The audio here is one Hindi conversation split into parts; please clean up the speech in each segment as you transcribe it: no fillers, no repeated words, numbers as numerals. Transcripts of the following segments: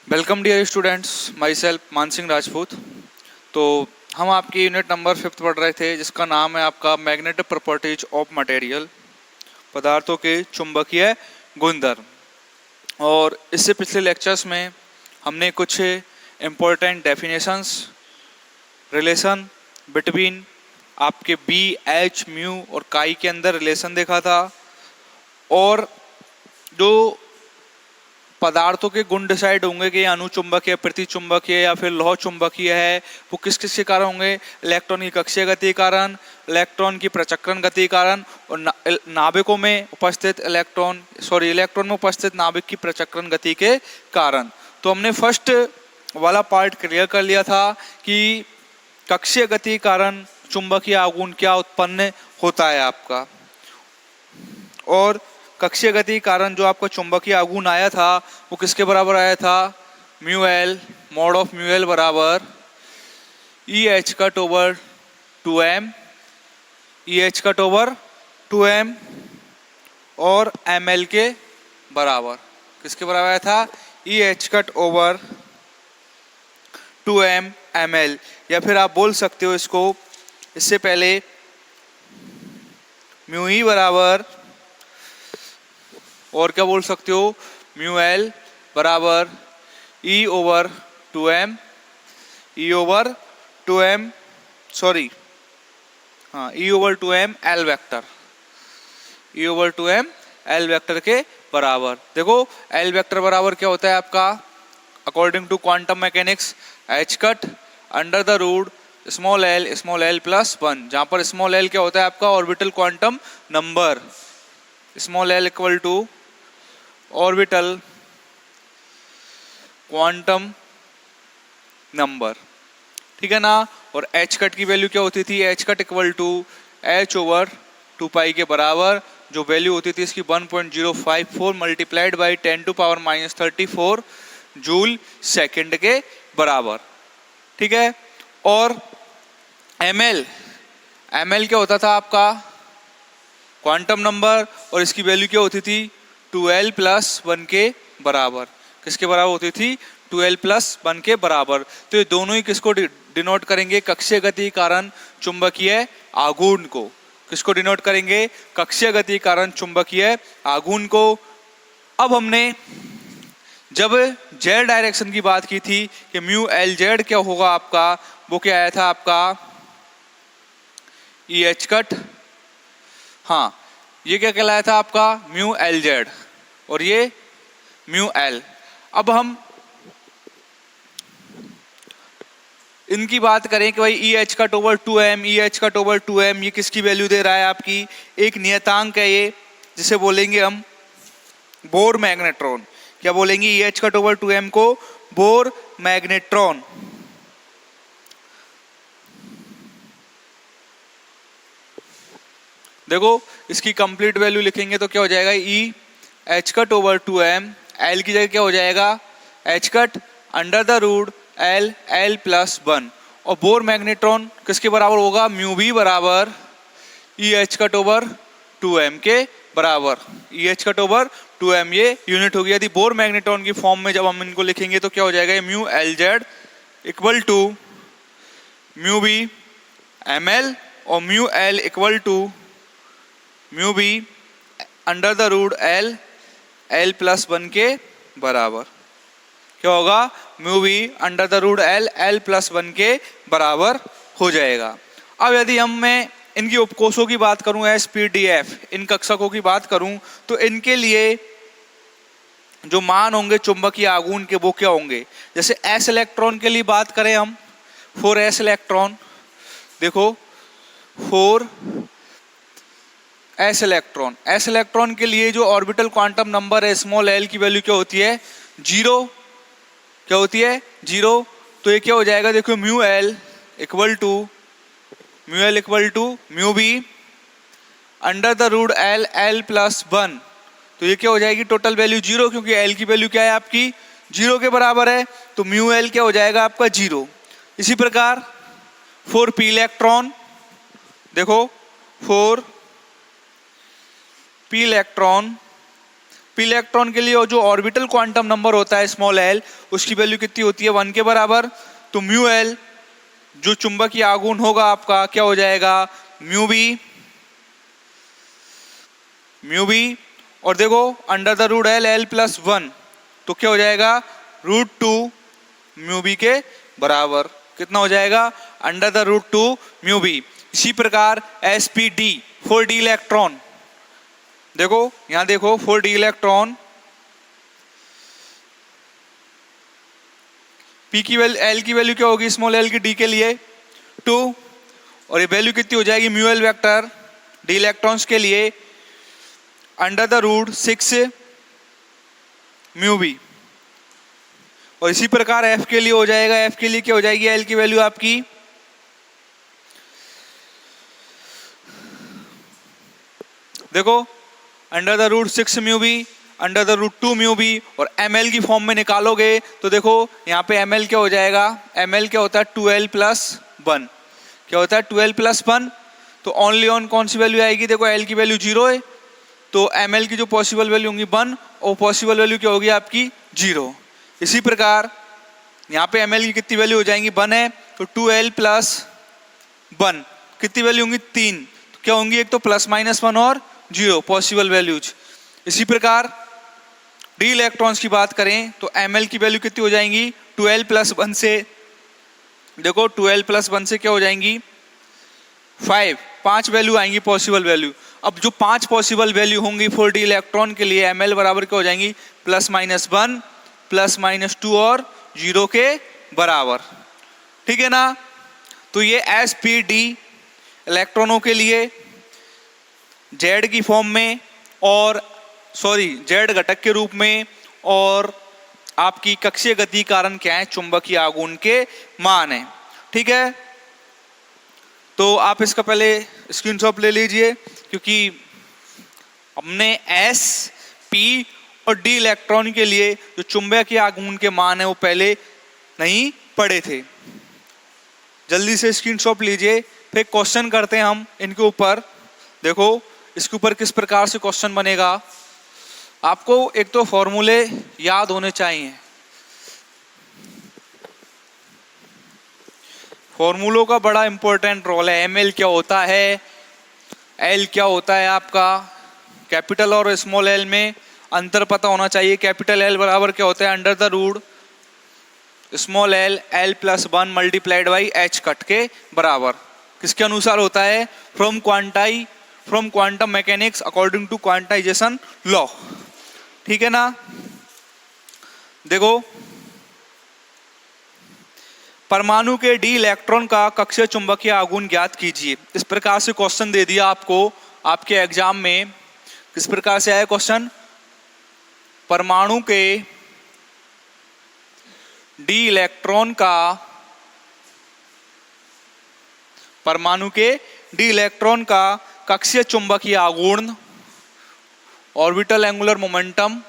Welcome dear students, myself Maan Singh Rajput. तो हम आपकी यूनिट नंबर 5 पढ़ रहे थे, जिसका नाम है आपका मैग्नेटिक प्रॉपर्टीज ऑफ मटेरियल, पदार्थों के चुंबकीय गुणधर्म। और इससे पिछले लेक्चर्स में हमने कुछ इम्पोर्टेंट डेफिनेशंस, रिलेशन बिटवीन आपके बी, एच, म्यू और काई के अंदर रिलेशन देखा था। और जो पदार्थों के गुण डिसाइड होंगे कि अनुचुंबकीय, प्रतिचुंबकीय या फिर लौह चुंबकीय है, वो किस किस के कारण होंगे। इलेक्ट्रॉन की कक्षीय गति के कारण, इलेक्ट्रॉन की प्रचक्रण गति के कारण और नाभिकों में उपस्थित इलेक्ट्रॉन में उपस्थित नाभिक की प्रचक्रण गति के कारण। तो हमने फर्स्ट वाला पार्ट क्लियर कर लिया था कि कक्षीय गति के कारण चुंबकीय आघूर्ण क्या उत्पन्न होता है आपका, और कक्षीय गति के कारण जो आपका चुंबकीय आघूर्ण आया था वो किसके बराबर आया था। Mu L, mod of mu L बराबर E H cut over 2m, E H cut over 2m और एम एल के बराबर। किसके बराबर आया था? E H cut over 2m M L. या फिर आप बोल सकते हो इसको, इससे पहले म्यू ई बराबर, और क्या बोल सकते हो, म्यू एल बराबर ई ओवर 2m, ई ओवर 2m, ई ओवर 2m एल वेक्टर, ई ओवर 2m एल वेक्टर के बराबर। देखो एल वेक्टर बराबर क्या होता है आपका, according to quantum mechanics, H cut under the root small L plus 1, जहां पर स्मॉल एल क्या होता है आपका orbital quantum number, small L equal to orbital quantum number, ठीक है ना। और एच कट की वैल्यू क्या होती थी? H cut equal to H over 2 pi के बराबर, जो वैल्यू होती थी इसकी 1.054 मल्टीप्लाइड बाई 10⁻34 जूल सेकंड के बराबर, ठीक है। और एम एल क्या होता था आपका क्वांटम नंबर, और इसकी वैल्यू क्या होती थी 2l प्लस 1 के बराबर। किसके बराबर होती थी? 2l प्लस 1 के बराबर। तो ये दोनों ही किसको डिनोट करेंगे? कक्षीय गति के कारण चुंबकीय आघूर्ण को। किसको डिनोट करेंगे? कक्षीय गति के कारण चुंबकीय आघूर्ण को। अब हमने जब जेड डायरेक्शन की बात की थी कि म्यू एल जेड क्या होगा आपका, वो क्या आया था आपका ई एच कट, हाँ ये क्या कहलाया था आपका म्यू एल जेड, और ये म्यू एल। अब हम इनकी बात करें कि भाई ई H cut over 2m, E H cut over 2m ये किसकी वैल्यू दे रहा है आपकी? एक नियतांक है ये, जिसे बोलेंगे हम बोर मैग्नेट्रॉन। क्या बोलेंगे? ई एच कट ओवर 2m को बोर मैग्नेट्रॉन। देखो इसकी कंप्लीट वैल्यू लिखेंगे तो क्या हो जाएगा? E H cut over 2m, L की जगह क्या हो जाएगा? H cut under the root L plus 1। और बोर मैग्नेट्रॉन किसके बराबर होगा? म्यू बी बराबर E H cut over 2m के बराबर। E H cut over 2m ये यूनिट होगी। यदि बोर मैग्नेट्रॉन की फॉर्म में जब हम इनको लिखेंगे तो क्या हो जाएगा? Mu L Z equal to mu B M L, और mu L equal to mu B under the root L plus 1 के बराबर। क्या होगा? Mu B under the root L plus 1 के बराबर हो जाएगा। अब यदि मैं इनकी उपकोषों की बात करूं, SPDF, इन कक्षकों की बात करूं, तो इनके लिए जो मान होंगे चुंबकीय आघूर्ण के वो क्या होंगे? जैसे एस इलेक्ट्रॉन के लिए बात करें हम, 4s इलेक्ट्रॉन, देखो 4s इलेक्ट्रॉन के लिए जो ऑर्बिटल क्वांटम नंबर है स्मॉल एल की वैल्यू क्या होती है? 0। क्या होती है? 0। तो ये क्या हो जाएगा? देखो mu L equal to mu B under the root L plus 1। तो ये क्या हो जाएगी? टोटल वैल्यू 0, क्योंकि एल की वैल्यू क्या है आपकी? 0 के बराबर है। तो म्यू एल क्या हो जाएगा आपका? 0। इसी प्रकार 4p इलेक्ट्रॉन, देखो 4p इलेक्ट्रॉन पी इलेक्ट्रॉन के लिए जो ऑर्बिटल क्वांटम नंबर होता है स्मॉल एल, उसकी वैल्यू कितनी होती है 1 के बराबर। तो म्यू एल जो चुंबकीय आघूर्ण होगा आपका क्या हो जाएगा म्यू बी, और देखो under the root L L plus 1, तो क्या हो जाएगा √2 म्यू बी के बराबर। कितना हो जाएगा अंडर द √2 म्यू बी। इसी प्रकार S P D for D electron, देखो यहां देखो फॉर डी इलेक्ट्रॉन पी की वैल्यू एल की वैल्यू क्या होगी स्मॉल एल की डी के लिए 2, और ये वैल्यू कितनी हो जाएगी mu L vector D electrons के लिए under the root 6 mu B. और इसी प्रकार एफ के लिए हो जाएगा, एफ के लिए क्या हो जाएगी एल की वैल्यू आपकी देखो under the root 6 mu B under the root 2 mu B, और एम एल की फॉर्म में निकालोगे तो देखो यहाँ पे एम एल क्या हो जाएगा, एम एल क्या होता है 2l प्लस 1, क्या होता है 2l प्लस 1। तो ओनली ऑन कौन सी वैल्यू आएगी, देखो एल की वैल्यू 0 है, तो एम एल की जो पॉसिबल वैल्यू होंगी 1 और पॉसिबल वैल्यू क्या होगी आपकी 0। इसी प्रकार यहाँ पे एम एल की कितनी वैल्यू हो जाएंगी 1 है, तो 2l प्लस 1 कितनी वैल्यू होंगी 3, तो क्या होंगी एक तो प्लस माइनस 1 और 0 पॉसिबल वैल्यूज। इसी प्रकार डी इलेक्ट्रॉन्स की बात करें तो एम एल की वैल्यू कितनी हो जाएंगी 2l प्लस 1 से, देखो 2l प्लस 1 से क्या हो जाएंगी 5 वैल्यू आएंगी पॉसिबल वैल्यू। अब जो 5 पॉसिबल वैल्यू होंगी फॉर डी इलेक्ट्रॉन के लिए एम एल बराबर क्या हो जाएंगी प्लस माइनस 1 प्लस माइनस 2 और 0 के बराबर, ठीक है ना। तो ये एस पी डी इलेक्ट्रॉनों के लिए जेड की फॉर्म में और जेड घटक के रूप में, और आपकी कक्षीय गति कारण क्या है चुंबकीय आघूर्ण के मान है, ठीक है। तो आप इसका पहले स्क्रीनशॉट ले लीजिए, क्योंकि हमने एस पी और डी इलेक्ट्रॉन के लिए जो चुंबकीय आघूर्ण के मान है वो पहले नहीं पढ़े थे। जल्दी से स्क्रीनशॉट लीजिए, फिर क्वेश्चन करते हैं हम इनके ऊपर। देखो इसके ऊपर किस प्रकार से क्वेश्चन बनेगा, आपको एक तो फॉर्मूले याद होने चाहिए, फॉर्मूलों का बड़ा इंपॉर्टेंट रोल है। एम एल क्या होता है, एल क्या होता है आपका, कैपिटल और स्मॉल एल में अंतर पता होना चाहिए। कैपिटल एल बराबर क्या होता है under the root small L L plus 1 multiplied by H cut के बराबर, किसके अनुसार होता है from quantum mechanics according to quantization law, ठीक है ना। देखो परमाणु के डी इलेक्ट्रॉन का कक्षीय चुंबकीय आघूर्ण ज्ञात कीजिए। इस प्रकार से क्वेश्चन दे दिया आपको आपके एग्जाम में। किस प्रकार से आया क्वेश्चन, परमाणु के डी इलेक्ट्रॉन का कक्षीय चुंबकीय आघूर्ण ऑर्बिटल एंगुलर मोमेंटम,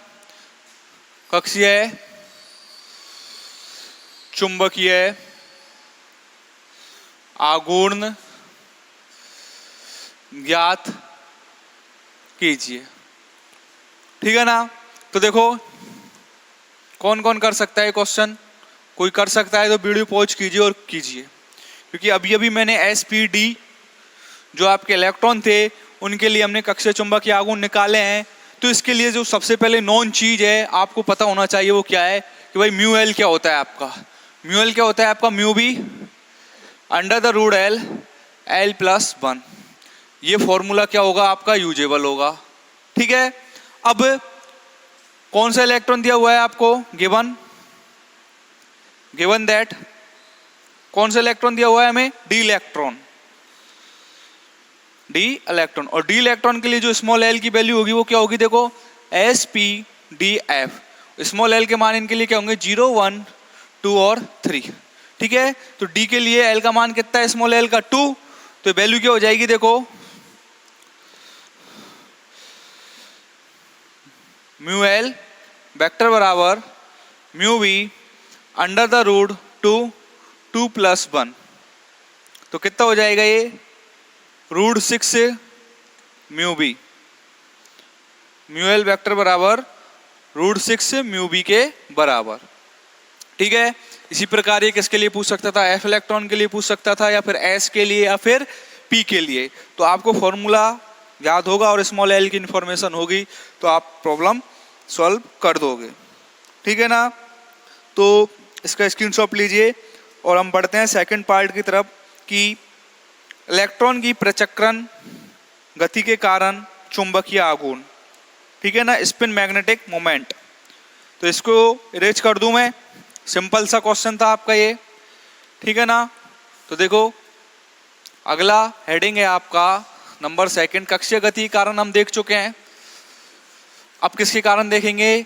कक्षीय चुंबकीय आघूर्ण ज्ञात कीजिए, ठीक है ना। तो देखो कौन कौन कर सकता है क्वेश्चन, कोई कर सकता है तो वीडियो पॉज कीजिए और कीजिए, क्योंकि अभी अभी मैंने एस पी डी जो आपके इलेक्ट्रॉन थे उनके लिए हमने कक्षीय चुंबकीय आघूर्ण निकाले हैं। तो इसके लिए जो सबसे पहले नॉन चीज है आपको पता होना चाहिए वो क्या है कि भाई म्यू एल क्या होता है आपका, म्यू एल क्या होता है आपका mu B under the root L L plus 1, ये फॉर्मूला क्या होगा आपका यूजेबल होगा, ठीक है। अब कौन सा इलेक्ट्रॉन दिया हुआ है आपको, गिवन दैट कौन सा इलेक्ट्रॉन दिया हुआ है हमें, डी इलेक्ट्रॉन, और डी इलेक्ट्रॉन के लिए जो स्मॉल एल की वैल्यू होगी वो क्या होगी, देखो S P D F, small L के मान इनके लिए क्या होंगे 0 1 2 और 3, ठीक है। तो डी के लिए एल का मान कितना है स्मॉल एल का 2, तो वैल्यू क्या हो जाएगी, देखो म्यू एल वेक्टर बराबर mu B under the root 2 plus 1, तो कितना हो जाएगा ये √6 mu B, mu L vector बराबर √6 म्यू बी के बराबर। ठीक है, इसी प्रकार ये किसके लिए पूछ सकता था, एफ इलेक्ट्रॉन के लिए पूछ सकता था, या फिर एस के लिए, या फिर पी के लिए। तो आपको फॉर्मूला याद होगा और स्मॉल एल की इंफॉर्मेशन होगी तो आप प्रॉब्लम सॉल्व कर दोगे। ठीक है ना, तो इसका स्क्रीनशॉट लीजिए और हम बढ़ते हैं सेकंड पार्ट की तरफ कि इलेक्ट्रॉन की प्रचक्रण गति के कारण चुंबकीय आघूर्ण। ठीक है ना, स्पिन मैग्नेटिक मोमेंट। तो इसको इरेज कर दूं मैं, सिंपल सा क्वेश्चन था आपका ये। ठीक है ना, तो देखो अगला हेडिंग है आपका नंबर सेकंड, कक्षीय गति के कारण हम देख चुके हैं। अब किसके कारण देखेंगे,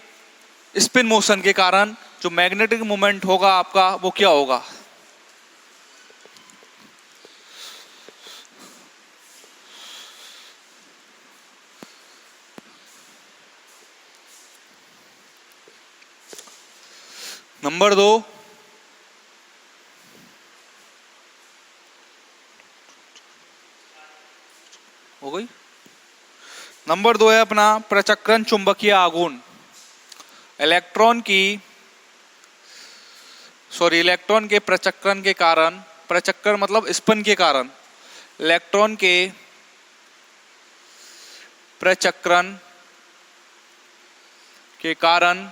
स्पिन मोशन के कारण जो मैग्नेटिक मोमेंट होगा आपका वो क्या होगा। नंबर 2, हो गई। नंबर 2 है अपना प्रचक्रण चुंबकीय आघूर्ण। इलेक्ट्रॉन के प्रचक्रण के कारण, प्रचक्रण मतलब स्पिन के कारण, इलेक्ट्रॉन के प्रचक्रण के कारण,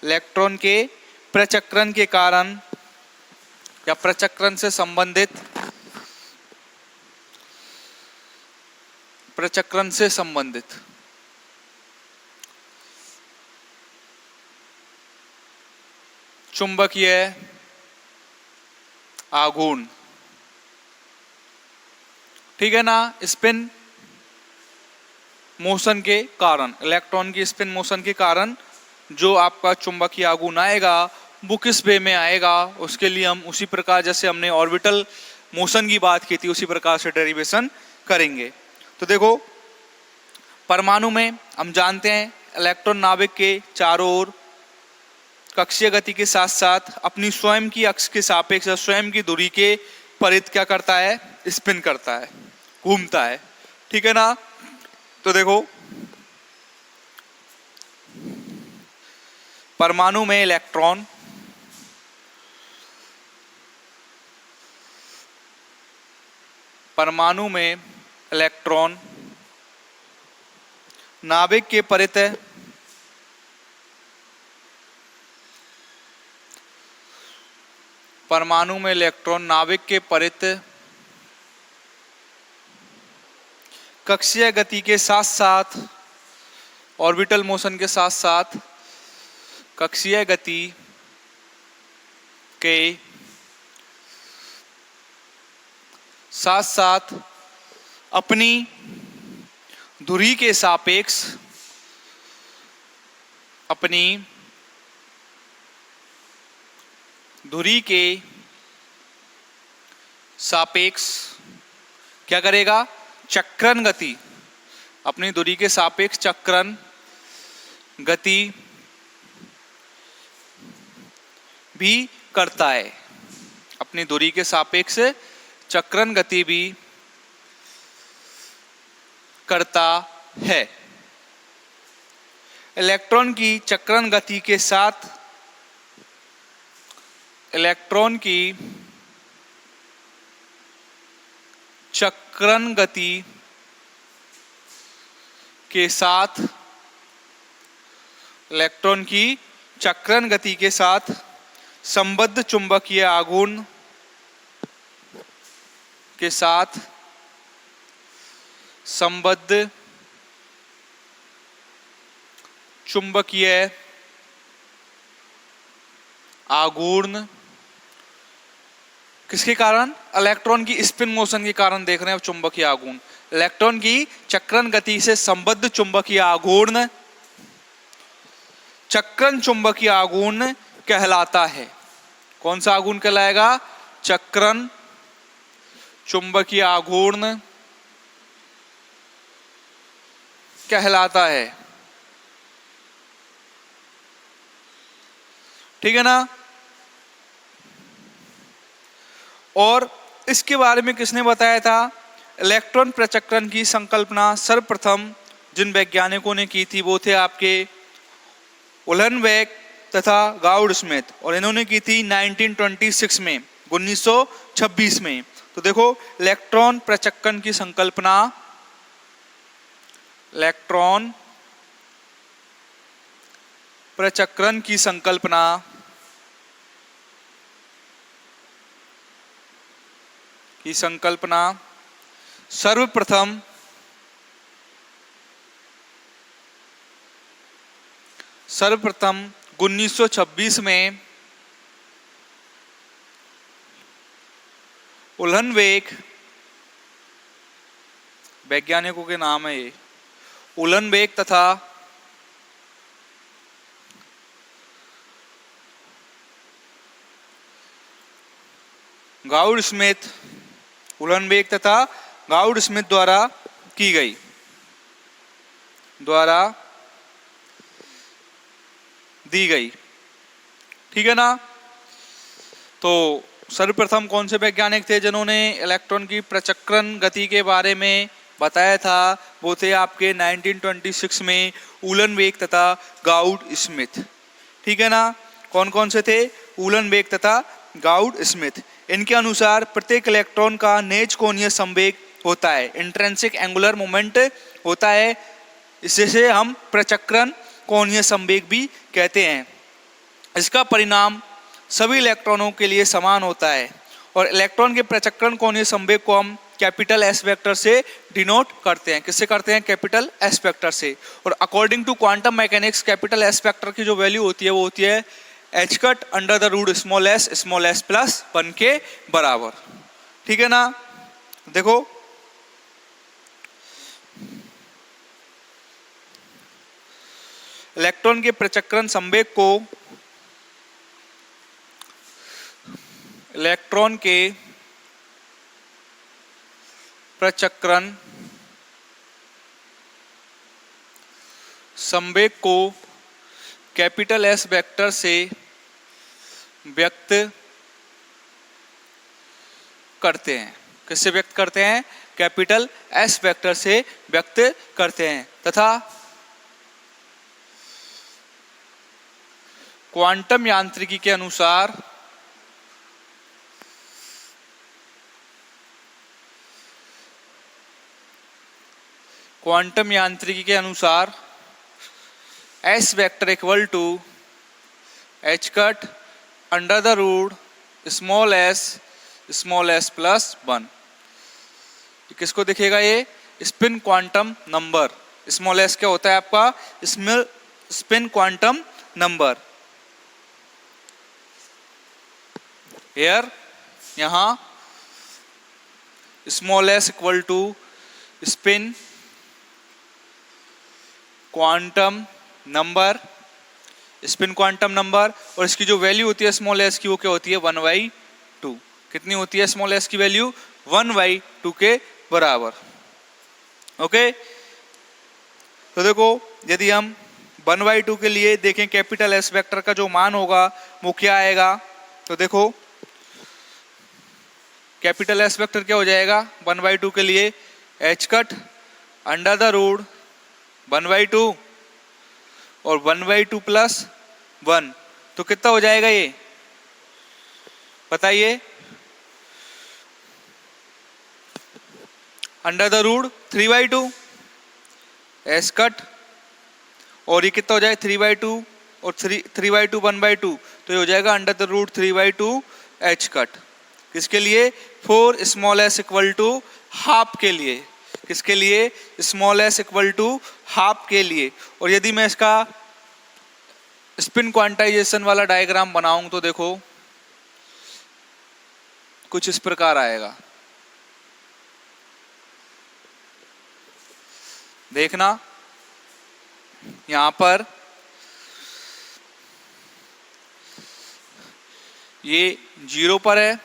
इलेक्ट्रॉन के प्रचक्रण के कारण या प्रचक्रण से संबंधित, प्रचक्रण से संबंधित चुंबकीय आघूर्ण। ठीक है ना, स्पिन मोशन के कारण, इलेक्ट्रॉन की स्पिन मोशन के कारण जो आपका चुंबकीय आघूर्ण आएगा वो किस वे में आएगा, उसके लिए हम उसी प्रकार जैसे हमने ऑर्बिटल मोशन की बात की थी उसी प्रकार से डेरिवेशन करेंगे। तो देखो परमाणु में हम जानते हैं इलेक्ट्रॉन नाभिक के चारों ओर कक्षीय गति के साथ साथ अपनी स्वयं की अक्ष के सापेक्ष या स्वयं की दूरी के परित क्या करता है, स्पिन करता है, घूमता है। ठीक है ना, तो देखो परमाणु में इलेक्ट्रॉन नाभिक के परित परमाणु में इलेक्ट्रॉन नाभिक के परित कक्षीय गति के साथ साथ, ऑर्बिटल मोशन के साथ साथ कक्षीय गति के साथ साथ अपनी धुरी के सापेक्ष, अपनी धुरी के सापेक्ष क्या करेगा, चक्रण गति, अपनी धुरी के सापेक्ष चक्रण गति भी करता है, अपनी धुरी के सापेक्ष चक्रण गति भी करता है। इलेक्ट्रॉन की चक्रण गति के साथ, इलेक्ट्रॉन की चक्रण गति के साथ, इलेक्ट्रॉन की चक्रण गति के साथ संबद्ध चुंबकीय आघूर्ण के साथ संबद्ध चुंबकीय आघूर्ण किसके कारण, इलेक्ट्रॉन की स्पिन मोशन के कारण देख रहे हैं चुंबकीय आघूर्ण। इलेक्ट्रॉन की चक्रण गति से संबद्ध चुंबकीय आघूर्ण चक्रण चुंबकीय आघूर्ण कहलाता है। कौन सा आघूर्ण कहलाएगा, चक्रण चुंबकीय आघूर्ण कहलाता है। ठीक है ना, और इसके बारे में किसने बताया था, इलेक्ट्रॉन प्रचक्रण की संकल्पना सर्वप्रथम जिन वैज्ञानिकों ने की थी वो थे आपके उलहनबेक तथा गाउड स्मिथ, और इन्होंने की थी 1926 में, 1926 में। तो देखो, इलेक्ट्रॉन प्रचक्कन की संकल्पना, इलेक्ट्रॉन प्रचक्रण की संकल्पना सर्वप्रथम सर्वप्रथम 1926 में उलहनबेक, वैज्ञानिकों के नाम है ये, उलहनबेक तथा गाउड स्मिथ, उलहनबेक तथा गाउड स्मिथ द्वारा की गई, द्वारा दी गई। ठीक है ना। तो सर्वप्रथम कौन से वैज्ञानिक थे जिन्होंने इलेक्ट्रॉन की प्रचक्रण गति के बारे में बताया था? वो थे आपके 1926 में उलहनबेक तथा गाउड स्मिथ। ठीक है ना। कौन कौन से थे? उलहनबेक तथा गाउड स्मिथ। इनके अनुसार प्रत्येक इलेक्ट्रॉन का नेज कोणीय संवेग होता है, इंट्रिंसिक एंगुलर मोमेंट होता है, इससे हम प्रचक्रण कोणीय संवेग भी कहते हैं। इसका परिणाम सभी इलेक्ट्रॉनों के लिए समान होता है, और इलेक्ट्रॉन के प्रचक्रण कोणीय संवेग को हम कैपिटल एस वेक्टर से डिनोट करते हैं। किससे करते हैं? कैपिटल एस वेक्टर से। और according to quantum mechanics, capital S vector की जो वैल्यू होती है वो होती है H cut under the root small S plus 1 के बराबर। ठीक है ना। देखो, इलेक्ट्रॉन के प्रचक्रण संवेग को, इलेक्ट्रॉन के प्रचक्रण संवेग को कैपिटल एस वेक्टर से व्यक्त करते हैं। किससे व्यक्त करते हैं? कैपिटल एस वेक्टर से व्यक्त करते हैं। तथा क्वांटम यांत्रिकी के अनुसार S vector equal to H cut under the root small S plus 1। किसको दिखेगा? ये spin quantum number. Small S क्या होता है आपका? Spin quantum number. हेयर, यहां small S equal to spin quantum number, spin quantum number, और इसकी जो वैल्यू होती है स्मॉल एस की वो क्या होती है? 1/2। कितनी होती है स्मॉल एस की वैल्यू? 1/2 के बराबर। ओके। तो देखो, यदि हम 1/2 के लिए देखें कैपिटल एस वेक्टर का जो मान होगा वो क्या आएगा? तो देखो, कैपिटल एस वेक्टर क्या हो जाएगा 1/2 के लिए? H cut under the root 1/2 और 1/2 प्लस 1, तो कितना हो जाएगा ये? बताइए। Under the root 3/2 S cut, और ये कितना हो जाए? 3/2 और 3/2 1/2, तो ये हो जाएगा under the root 3/2 H cut. किसके लिए? For small S equal to half के लिए। किसके लिए? Small S equal to half के लिए। और यदि मैं इसका स्पिन क्वांटाइजेशन वाला डायग्राम बनाऊं तो देखो कुछ इस प्रकार आएगा। देखना, यहां पर ये 0 पर है,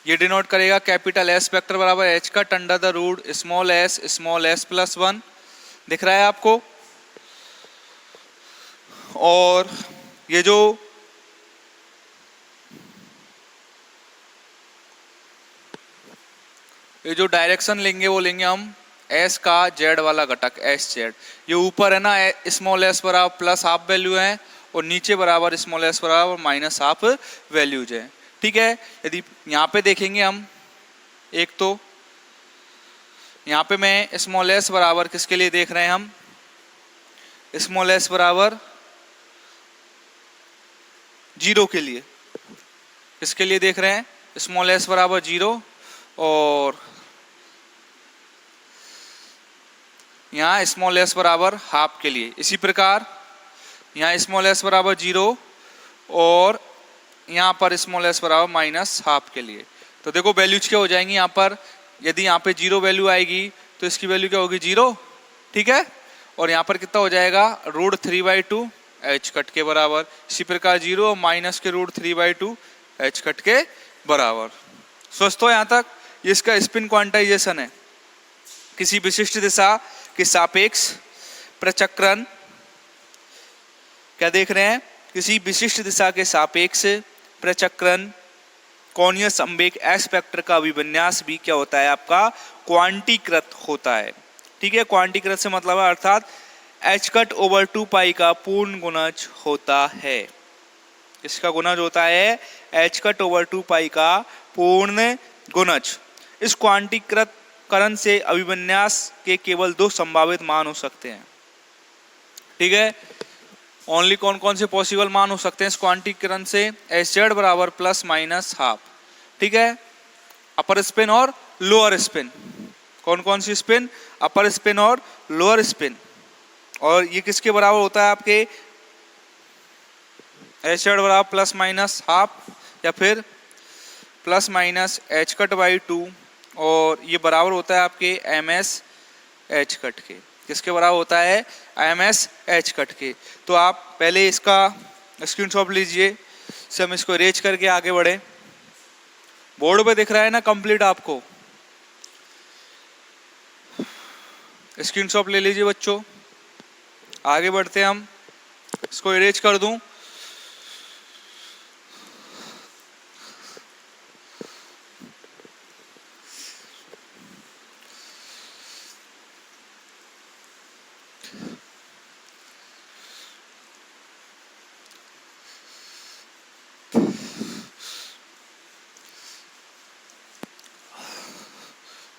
ये डिनोट करेगा कैपिटल एस वेक्टर बराबर H cut under the root small S plus 1। दिख रहा है आपको? और ये जो ये जो डायरेक्शन लेंगे वो लेंगे हम एस का जेड वाला घटक एस जेड। ये ऊपर है ना स्मॉल एस बराबर प्लस हाफ वैल्यू है और नीचे बराबर स्मॉल एस बराबर माइनस हाफ वैल्यूज है। ठीक है, यदि यहाँ पे देखेंगे हम एक तो यहाँ पे मैं स्मॉल एस बराबर किसके लिए देख रहे हैं हम, स्मॉल एस बराबर 0 के लिए, किसके लिए देख रहे हैं, स्मॉल एस बराबर 0 और यहाँ स्मॉल एस बराबर हाफ के लिए। इसी प्रकार यहाँ स्मॉल एस बराबर 0 और यहाँ पर स्मॉल एस बराबर माइनस हाफ के लिए। तो देखो वैल्यूज क्या हो जाएंगी यहाँ पर, यदि यहाँ पे 0 वैल्यू आएगी तो इसकी वैल्यू क्या होगी 0, ठीक है, और यहाँ पर कितना हो जाएगा √3/2 एच कट के बराबर। इसी प्रकार 0 और माइनस के √3/2 एच कट के बराबर। स्वस्थ हो यहाँ तक, ये इसका स्पिन क्वांटाइजेशन है। किसी विशिष्ट दिशा के सापेक्ष प्रचक्रण, क्या देख रहे हैं, किसी विशिष्ट दिशा के सापेक्ष प्रचक्रण कोणीय संवेग एस वेक्टर का अभिविन्यास भी क्या होता है आपका क्वांटीकृत होता है। ठीक है, क्वांटीकृत से मतलब है अर्थात एच कट ओवर 2 पाई का पूर्ण गुणज होता है। इसका गुणज होता है एच कट ओवर 2 पाई का पूर्ण गुणज। इस क्वांटीकृत करण से अभिविन्यास के केवल 2 संभावित मान हो सकते हैं। ठीक है, ओनली कौन कौन से पॉसिबल मान हो सकते हैं इस क्वांटीकरण से, एस जेड बराबर प्लस माइनस हाफ। ठीक है, अपर स्पिन और लोअर स्पिन, कौन कौन सी स्पिन, अपर स्पिन और लोअर स्पिन। और ये किसके बराबर होता है आपके, एच जेड बराबर प्लस माइनस हाफ या फिर plus minus H cut by 2, और ये बराबर होता है आपके एम एस एच कट के। किसके बराबर होता है, एम एस एच कट के। तो आप पहले इसका स्क्रीनशॉट लीजिए, से हम इसको अरेंज करके आगे बढ़े। बोर्ड पे दिख रहा है ना कंप्लीट आपको, स्क्रीनशॉट ले लीजिए बच्चों। आगे बढ़ते हैं हम, इसको अरेंज कर दूं।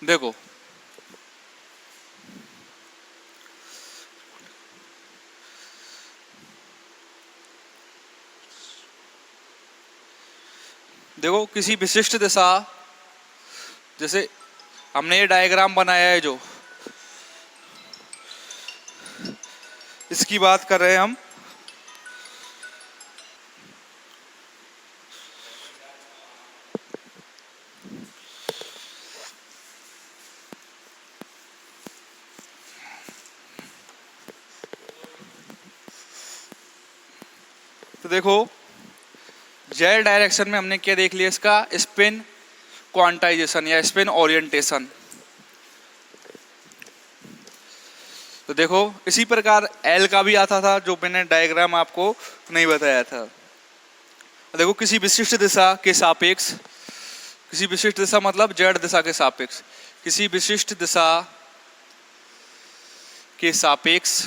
देखो देखो किसी विशिष्ट दिशा, जैसे हमने ये डायग्राम बनाया है जो, इसकी बात कर रहे हैं हम। तो देखो जेड डायरेक्शन में हमने क्या देख लिया, इसका स्पिन क्वांटाइजेशन या स्पिन ओरिएंटेशन। तो देखो इसी प्रकार एल का भी आता था, जो मैंने डायग्राम आपको नहीं बताया था। देखो किसी विशिष्ट दिशा के सापेक्ष, किसी विशिष्ट दिशा मतलब जेड दिशा के सापेक्ष, किसी विशिष्ट दिशा के सापेक्ष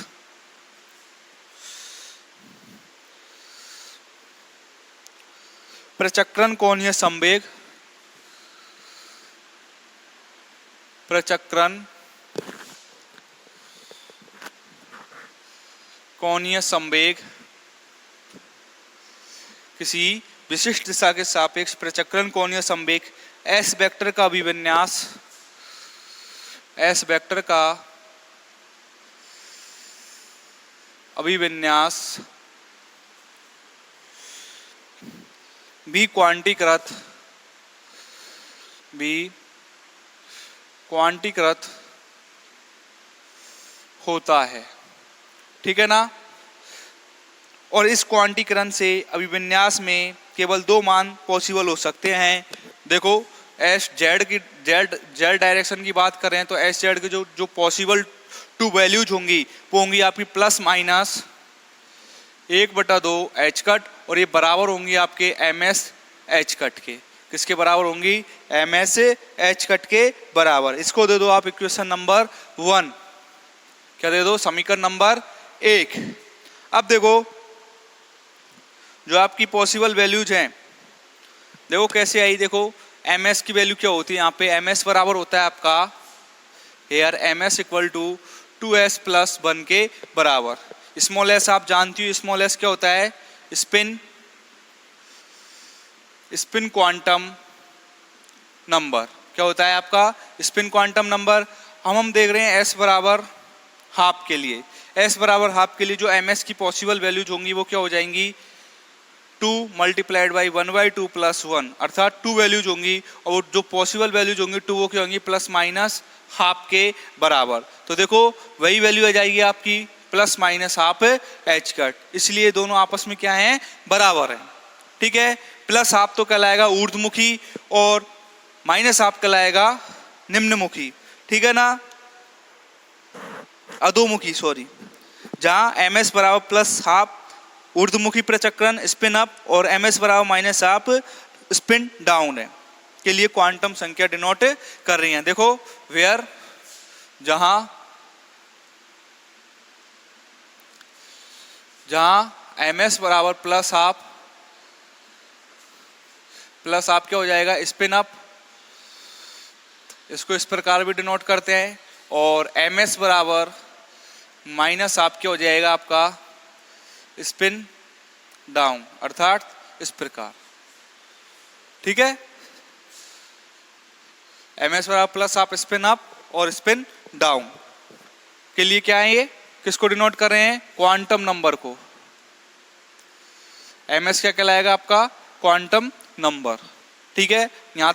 प्रचक्रण कोणीय संवेग, प्रचक्रण कोणीय संवेग किसी विशिष्ट दिशा के सापेक्ष प्रचक्रण कोणीय संवेग एस वेक्टर का अभिविन्यास, एस वेक्टर का अभिविन्यास भी क्वांटीकृत होता है। ठीक है ना, और इस क्वांटीकरण से अभिविन्यास में केवल 2 मान पॉसिबल हो सकते हैं। देखो एस जेड की जेड डायरेक्शन की बात कर रहे हैं तो एस जेड की जो पॉसिबल 2 वैल्यूज होंगी वो होंगी आपकी प्लस माइनस 1/2 एच कट, और ये बराबर होंगी आपके एम एस एच कट के। किसके बराबर होंगी, एम एस एच कट के बराबर। इसको दे दो आप इक्वेशन नंबर 1, क्या दे दो, समीकरण नंबर 1। अब देखो जो आपकी पॉसिबल वैल्यूज हैं, देखो कैसे आई, देखो एम एस की वैल्यू क्या होती है, यहाँ पे एम एस बराबर होता है आपका here M S equal to 2s plus 1 के बराबर। स्मॉल एस आप जानती हो, स्मॉल एस क्या होता है, स्पिन क्वांटम नंबर, क्या होता है आपका स्पिन क्वांटम नंबर। हम देख रहे हैं एस बराबर हाफ के लिए, एस बराबर हाफ के लिए जो एम एस की पॉसिबल वैल्यूज होंगी वो क्या हो जाएंगी, 2 मल्टीप्लाइड बाई 1/2 प्लस 1, अर्थात 2 वैल्यूज होंगी और जो पॉसिबल वैल्यूज होंगी 2 वो क्या होंगी, प्लस माइनस हाफ के बराबर। तो देखो वही वैल्यू आ जाएगी आपकी plus minus half H cut, इसलिए दोनों आपस में क्या है, बराबर है। ठीक है, प्लस हाफ तो कहलाएगा ऊर्ध्वमुखी और माइनस हाफ कहलाएगा निम्नमुखी, ठीक है ना, अधोमुखी सॉरी। जहां एम एस बराबर प्लस हाफ ऊर्ध्वमुखी प्रचक्रण स्पिन अप और एम एस बराबर माइनस हाफ स्पिन डाउन है के लिए क्वांटम संख्या डिनोट कर रही हैं। देखो वेयर जहां एम एस बराबर प्लस हाफ क्या हो जाएगा, स्पिन अप, इसको इस प्रकार भी डिनोट करते हैं, और एम एस बराबर माइनस हाफ क्या हो जाएगा आपका, स्पिन डाउन, अर्थात इस प्रकार। ठीक है, एम एस बराबर प्लस हाफ स्पिन अप और स्पिन डाउन के लिए क्या है, ये किसको डिनोट कर रहे हैं, क्वांटम नंबर को। एम एस क्या कहलाएगा आपका, क्वांटम नंबर। ठीक है, यहाँ